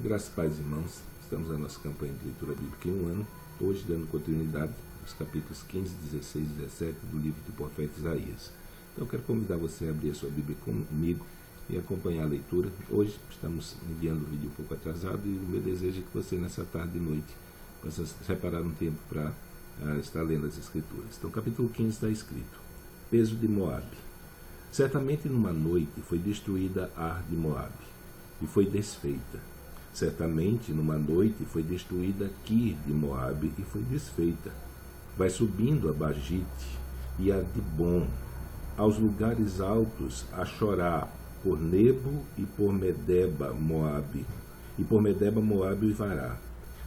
Graças e paz, irmãos. Estamos na nossa campanha de leitura bíblica em um ano, hoje dando continuidade aos capítulos 15, 16 e 17 do livro do profeta Isaías. Então eu quero convidar você a abrir a sua Bíblia comigo e acompanhar a leitura. Hoje estamos enviando o vídeo um pouco atrasado e o meu desejo é que você nessa tarde e noite possa separar um tempo para estar lendo as Escrituras. Então capítulo 15 está escrito: Peso de Moabe. Certamente numa noite foi destruída Ar de Moabe e foi desfeita. Certamente numa noite foi destruída Kir de Moabe e foi desfeita. Vai subindo a Bagite e a Dibon, aos lugares altos, a chorar por Nebo e por Medeba Moabe, e por Medeba Moabe uivará.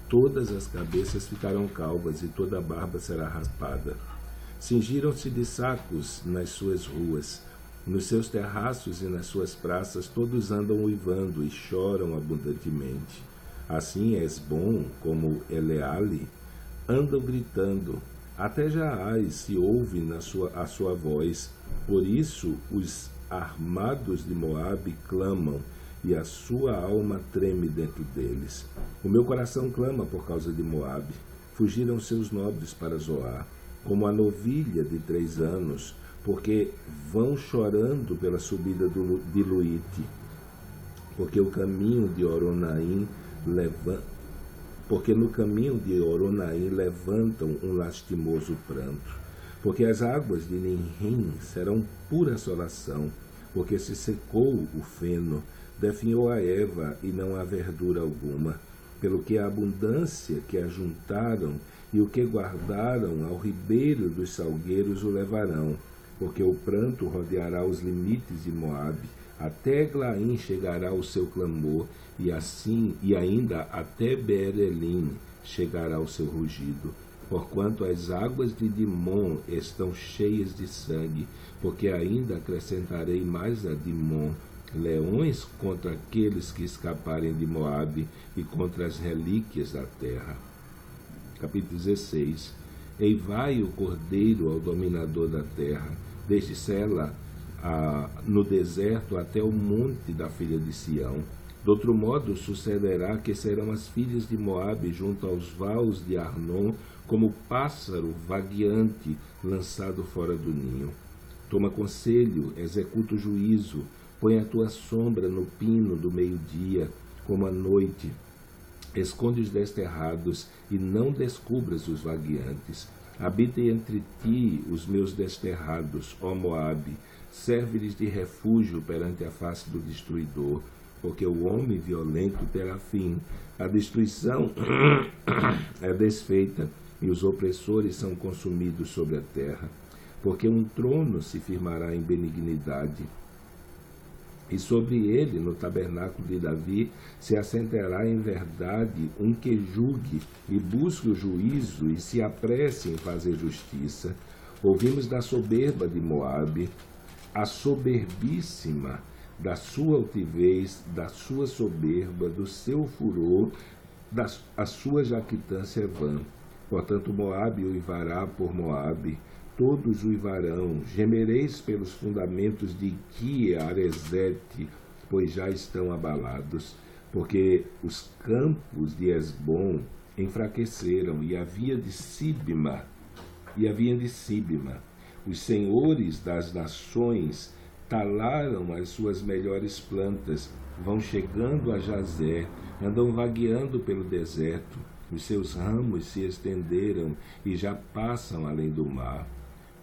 Todas as cabeças ficarão calvas e toda a barba será raspada. Cingiram-se de sacos nas suas ruas, nos seus terraços e nas suas praças todos andam uivando e choram abundantemente. Assim Esbom como Eleale andam gritando, até Jaaz se ouve a sua voz. Por isso os armados de Moabe clamam, e a sua alma treme dentro deles. O meu coração clama por causa de Moabe. Fugiram seus nobres para Zoar, como a novilha de 3 anos, porque vão chorando pela subida de Luíte, porque no caminho de Oronaim levantam um lastimoso pranto, porque as águas de Ninrim serão pura assolação, porque se secou o feno, definhou a erva e não há verdura alguma, pelo que a abundância que ajuntaram e o que guardaram ao ribeiro dos salgueiros o levarão, porque o pranto rodeará os limites de Moabe, até Eglaim chegará o seu clamor, e ainda até Beerelim chegará o seu rugido. Porquanto as águas de Dimon estão cheias de sangue, porque ainda acrescentarei mais a Dimon, leões contra aqueles que escaparem de Moabe e contra as relíquias da terra. Capítulo 16. Eivai o cordeiro ao dominador da terra, desde Sela no deserto até o monte da filha de Sião. De outro modo sucederá que serão as filhas de Moabe junto aos vaus de Arnon, como pássaro vagueante lançado fora do ninho. Toma conselho, executa o juízo, põe a tua sombra no pino do meio-dia, como a noite. Esconde os desterrados e não descubras os vagueantes. Habitem entre ti os meus desterrados, ó Moabe, serve-lhes de refúgio perante a face do destruidor, porque o homem violento terá fim, a destruição é desfeita e os opressores são consumidos sobre a terra, porque um trono se firmará em benignidade, e sobre ele, no tabernáculo de Davi, se assentará em verdade um que julgue e busque o juízo e se apresse em fazer justiça. Ouvimos da soberba de Moabe, a soberbíssima, da sua altivez, da sua soberba, do seu furor, a sua jactância vã. Portanto, Moabe uivará por Moabe, todos uivarão, gemereis pelos fundamentos de Quiaresete, pois já estão abalados, porque os campos de Esbom enfraqueceram, e havia de Sibma, os senhores das nações talaram as suas melhores plantas, vão chegando a Jazer, andam vagueando pelo deserto, os seus ramos se estenderam e já passam além do mar.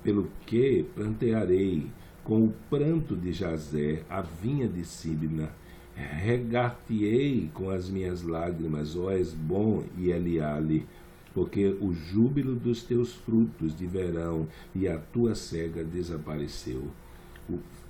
Pelo que plantearei com o pranto de Jazer a vinha de Sibma, regar-te-ei com as minhas lágrimas, ó Esbom e Eleale, porque o júbilo dos teus frutos de verão e a tua cega desapareceu.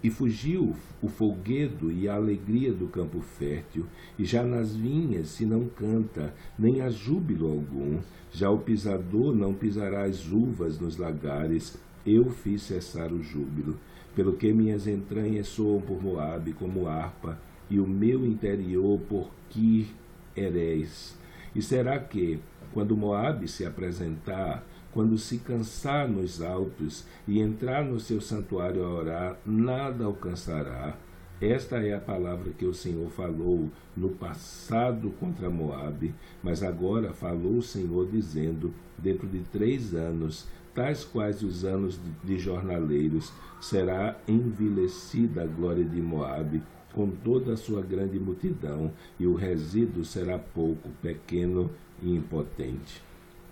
E fugiu o folguedo e a alegria do campo fértil, e já nas vinhas se não canta, nem há júbilo algum, já o pisador não pisará as uvas nos lagares. Eu fiz cessar o júbilo, pelo que minhas entranhas soam por Moabe como harpa, e o meu interior por Kir-Erés. E será que, quando Moabe se apresentar, quando se cansar nos altos e entrar no seu santuário a orar, nada alcançará? Esta é a palavra que o Senhor falou no passado contra Moabe, mas agora falou o Senhor dizendo, dentro de 3 anos, tais quais os anos de jornaleiros, será envilecida a glória de Moabe, com toda a sua grande multidão, e o resíduo será pouco, pequeno e impotente.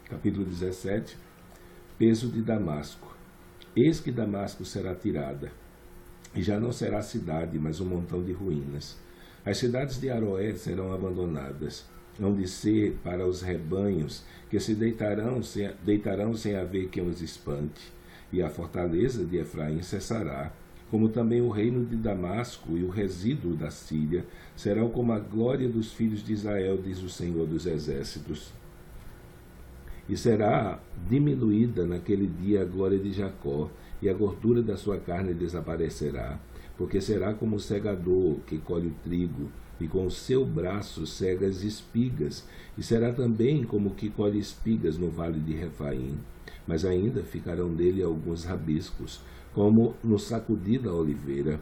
Capítulo 17. Peso de Damasco. Eis que Damasco será tirada, e já não será cidade, mas um montão de ruínas. As cidades de Aroé serão abandonadas, hão de ser para os rebanhos que se deitarão sem haver quem os espante, e a fortaleza de Efraim cessará, como também o reino de Damasco e o resíduo da Síria serão como a glória dos filhos de Israel, diz o Senhor dos Exércitos. E será diminuída naquele dia a glória de Jacó, e a gordura da sua carne desaparecerá, porque será como o segador que colhe o trigo, e com o seu braço cega as espigas, e será também como o que colhe espigas no vale de Refaim. Mas ainda ficarão nele alguns rabiscos, como no sacudir da oliveira,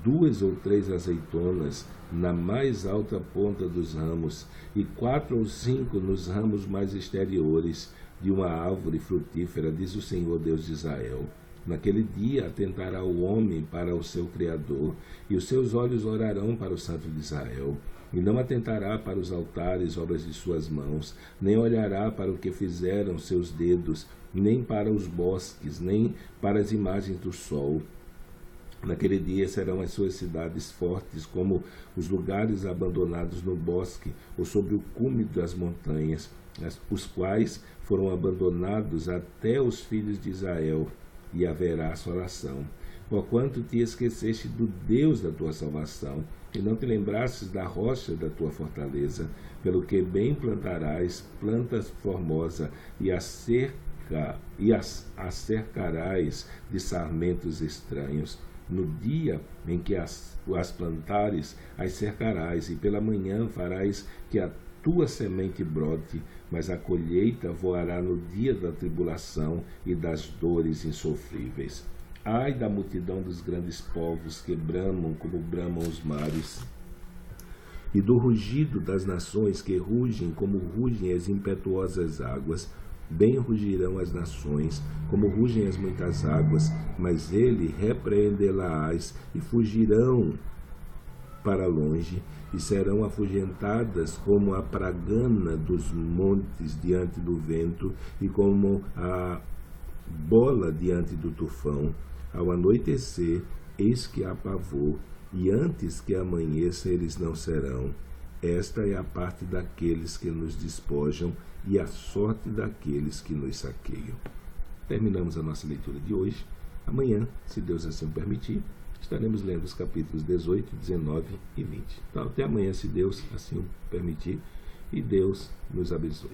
2 ou 3 azeitonas na mais alta ponta dos ramos, e 4 ou 5 nos ramos mais exteriores de uma árvore frutífera, diz o Senhor Deus de Israel. Naquele dia atentará o homem para o seu Criador, e os seus olhos orarão para o Santo de Israel, e não atentará para os altares, obras de suas mãos, nem olhará para o que fizeram seus dedos, nem para os bosques, nem para as imagens do sol. Naquele dia serão as suas cidades fortes como os lugares abandonados no bosque ou sobre o cume das montanhas, os quais foram abandonados até os filhos de Israel, e haverá assolação. Porquanto te esqueceste do Deus da tua salvação, e não te lembrastes da rocha da tua fortaleza, pelo que bem plantarás planta formosa, e a cercarás de sarmentos estranhos. No dia em que as plantares, as cercarás, e pela manhã farás que a tua semente brote, mas a colheita voará no dia da tribulação e das dores insofríveis. Ai da multidão dos grandes povos que bramam como bramam os mares, e do rugido das nações que rugem como rugem as impetuosas águas. Bem rugirão as nações, como rugem as muitas águas, mas ele repreendê-las e fugirão para longe, e serão afugentadas como a pragana dos montes diante do vento, e como a bola diante do tufão. Ao anoitecer, eis que há pavor, e antes que amanheça eles não serão. Esta é a parte daqueles que nos despojam, e a sorte daqueles que nos saqueiam. Terminamos a nossa leitura de hoje. Amanhã, se Deus assim permitir, estaremos lendo os capítulos 18, 19 e 20. Então, até amanhã, se Deus assim permitir, e Deus nos abençoe.